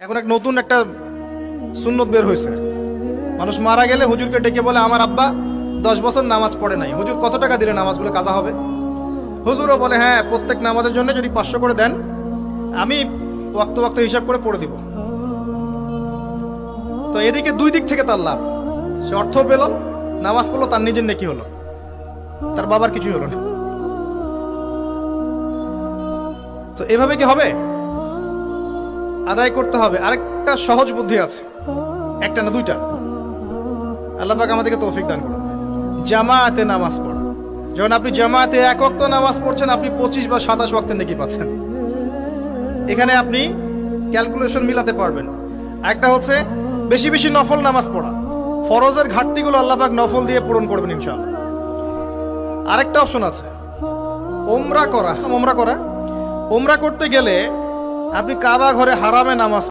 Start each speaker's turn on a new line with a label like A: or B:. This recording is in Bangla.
A: এখন এক নতুন একটা সুন্নত বের হয়েছে। মানুষ মারা গেলে হুজুরকে ডেকে বলে, আমার আব্বা 10 বছর নামাজ পড়ে নাই, হুজুর কত টাকা দিলে নামাজগুলো কাজা হবে? হুজুরও বলে, হ্যাঁ, প্রত্যেক নামাজের জন্য যদি 500 করে দেন, আমি ওয়াক্ত ওয়াক্ত হিসাব করে পড়ে দিব। তো এদিকে দুই দিক থেকে তার লাভ, সে অর্থ পেল, নামাজ পড়লো, তার নিজের নেকি হলো, তার বাবার কিছুই হলো না। তো এভাবে কি হবে? আদায় করতে হবে। আরেকটা সহজ বুদ্ধি আছে, একটা না দুইটা। আল্লাহ পাক আমাদেরকে তৌফিক দান করুন। জামাতে নামাজ পড়া। যখন আপনি জামাতে এক ওয়াক্ত নামাজ পড়ছেন, আপনি 25 বা 27 ওয়াক্তের নেকি পাচ্ছেন। এখানে আপনি ক্যালকুলেশন মিলাতে পারবেন। একটা হচ্ছে বেশি বেশি নফল নামাজ পড়া, ফরজের ঘাটতিগুলো আল্লাহ পাক নফল দিয়ে পূরণ করবেন ইনশাআল্লাহ। আরেকটা অপশন আছে, ওমরা করা। ওমরা করতে গেলে আপনি কাবা ঘরে হারামে নামাজ